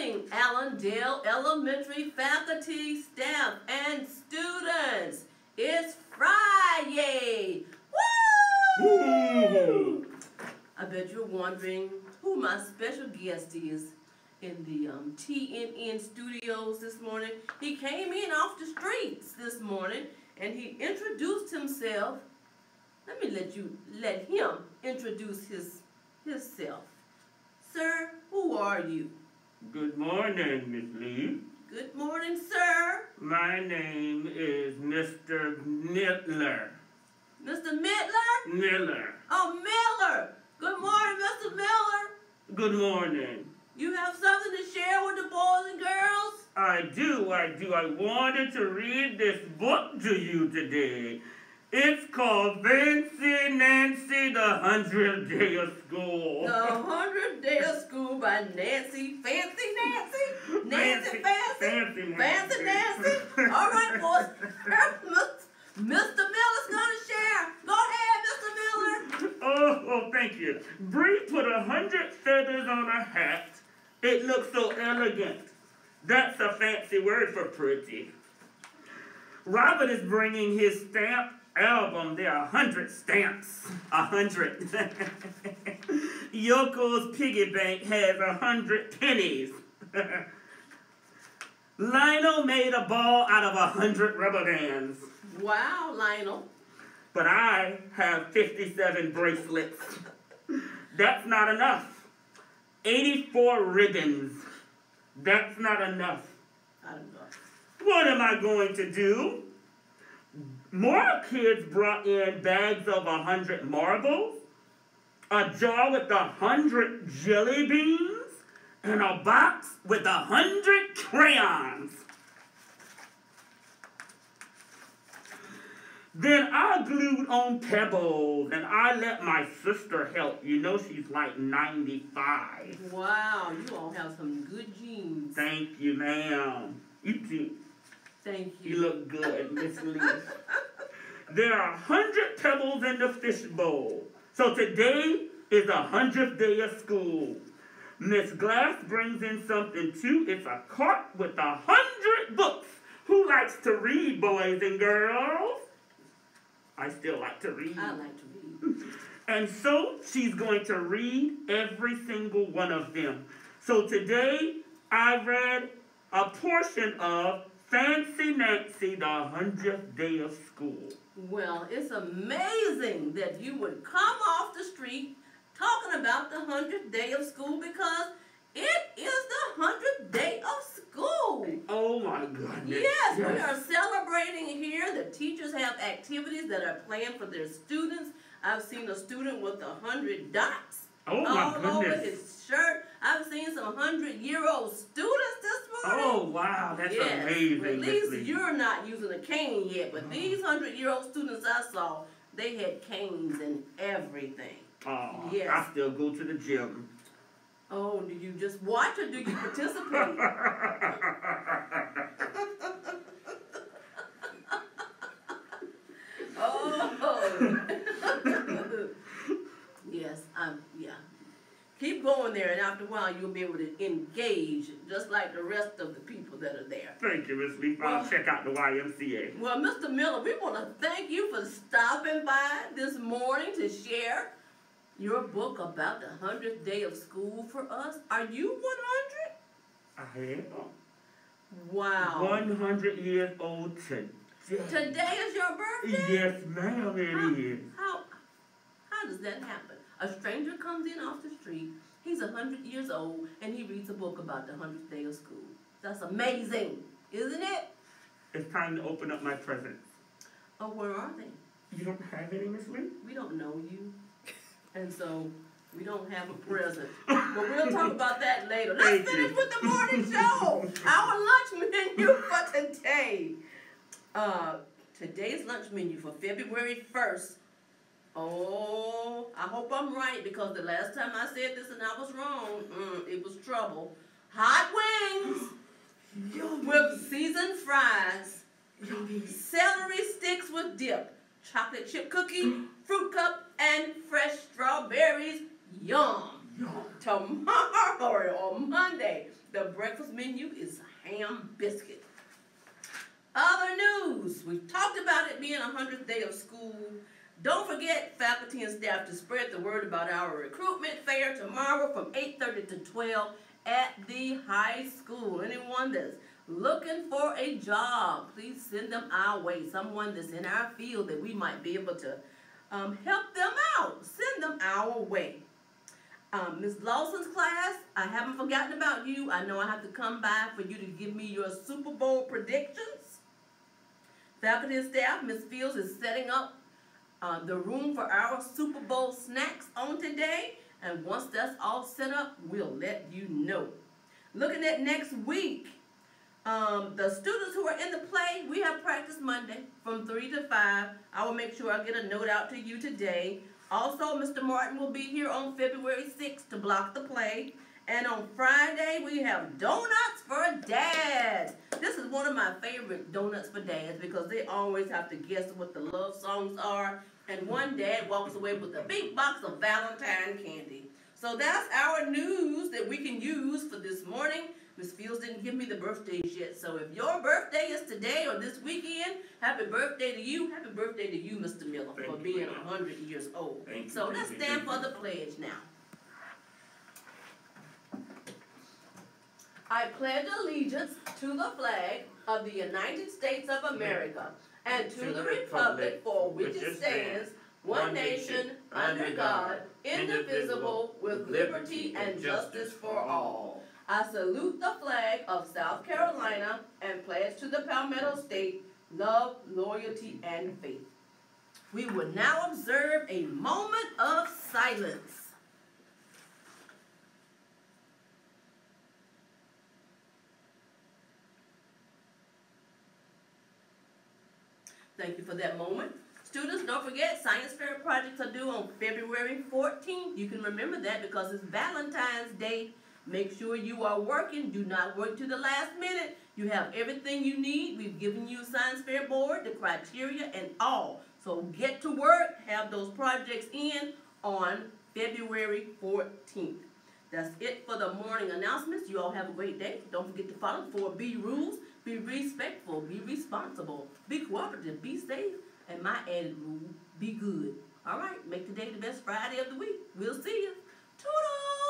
morning, Allendale Elementary faculty, staff, and students. It's Friday. Woo! I bet you're wondering who my special guest is in the TNN studios this morning. He came in off the streets this morning and he introduced himself. Let him introduce himself. Sir, who are you? Good morning, Miss Lee. Good morning, sir. My name is Mr. Miller. Mr. Midler? Miller. Oh, Miller. Good morning, Mr. Miller. Good morning. You have something to share with the boys and girls? I do. I wanted to read this book to you today. It's called Fancy Nancy, the 100th Day of School. The 100th Day of School by Nancy. Fancy Nancy? Nancy Fancy? Fancy Nancy? All right, boys. Mr. Miller's going to share. Go ahead, Mr. Miller. Oh, thank you. Bree put 100 feathers on a hat. It looks so elegant. That's a fancy word for pretty. Robert is bringing his stamp album. There are 100 stamps. 100. Yoko's piggy bank has 100 pennies. Lionel made a ball out of 100 rubber bands. Wow, Lionel. But I have 57 bracelets. That's not enough. 84 ribbons. That's not enough. Not enough. What am I going to do? More kids brought in bags of 100 marbles, a jar with 100 jelly beans, and a box with 100 crayons. Then I glued on pebbles, and I let my sister help. You know she's like 95. Wow, you all have some good genes. Thank you, ma'am. You too. Thank you. You look good, Miss Lee. There are 100 pebbles in the fish bowl. So today is the 100th day of school. Miss Glass brings in something too. It's a cart with 100 books. Who likes to read, boys and girls? I still like to read. I like to read. And so she's going to read every single one of them. So today I read a portion of Fancy Nancy, the 100th Day of School. Well, it's amazing that you would come off the street talking about the 100th day of school because it is the 100th day of school. Oh my goodness. Yes, we are celebrating here. The teachers have activities that are planned for their students. I've seen a student with 100 dots all over his shirt. I've seen some 100-year-old students this morning. Oh, wow, that's amazing. Well, at least you're not using a cane yet, but these 100-year-old students I saw, they had canes and everything. Oh, yes. I still go to the gym. Oh, do you just watch or do you participate? Oh. Yes, yeah. Keep going there, and after a while, you'll be able to engage, just like the rest of the people that are there. Thank you, Miss Lee. I'll check out the YMCA. Well, Mr. Miller, we want to thank you for stopping by this morning to share your book about the 100th day of school for us. Are you 100? I am. Wow. 100 years old today. Today is your birthday? Yes, ma'am, it is. How does that happen? A stranger comes in off the street, he's 100 years old, and he reads a book about the 100th day of school. That's amazing, isn't it? It's time to open up my presents. Oh, where are they? You don't have any, Miss Lee? We don't know you, and so we don't have a present. But we'll talk about that later. Let's finish with the morning show. Our lunch menu for today. Today's lunch menu for February 1st. Oh, I hope I'm right because the last time I said this and I was wrong, it was trouble. Hot wings with seasoned fries, celery sticks with dip, chocolate chip cookie, fruit cup, and fresh strawberries. Yum. Tomorrow or Monday, the breakfast menu is ham biscuit. Other news, we've talked about it being 100th day of school. Don't forget, faculty and staff, to spread the word about our recruitment fair tomorrow from 8:30 to 12 at the high school. Anyone that's looking for a job, please send them our way. Someone that's in our field that we might be able to help them out. Send them our way. Ms. Lawson's class, I haven't forgotten about you. I know I have to come by for you to give me your Super Bowl predictions. Faculty and staff, Ms. Fields is setting up the room for our Super Bowl snacks on today. And once that's all set up, we'll let you know. Looking at next week, the students who are in the play, we have practice Monday from 3 to 5. I will make sure I get a note out to you today. Also, Mr. Martin will be here on February 6th to block the play. And on Friday, we have Donuts for Dads. This is one of my favorite Donuts for Dads because they always have to guess what the love songs are. And one dad walks away with a big box of Valentine candy. So that's our news that we can use for this morning. Ms. Fields didn't give me the birthdays yet. So if your birthday is today or this weekend, happy birthday to you. Happy birthday to you, Mr. Miller, for being 100 years old. So let's stand for the pledge now. I pledge allegiance to the flag of the United States of America and to the republic for which it stands, one nation, under God, indivisible, with liberty and justice for all. I salute the flag of South Carolina and pledge to the Palmetto State love, loyalty, and faith. We will now observe a moment of silence. Thank you for that moment. Students, don't forget, science fair projects are due on February 14th. You can remember that because it's Valentine's Day. Make sure you are working. Do not work to the last minute. You have everything you need. We've given you a science fair board, the criteria, and all. So get to work. Have those projects in on February 14th. That's it for the morning announcements. You all have a great day. Don't forget to follow the 4B rules. Be respectful. Be responsible. Be cooperative. Be safe. And my added rule, be good. All right? Make today the best Friday of the week. We'll see you. Toodles!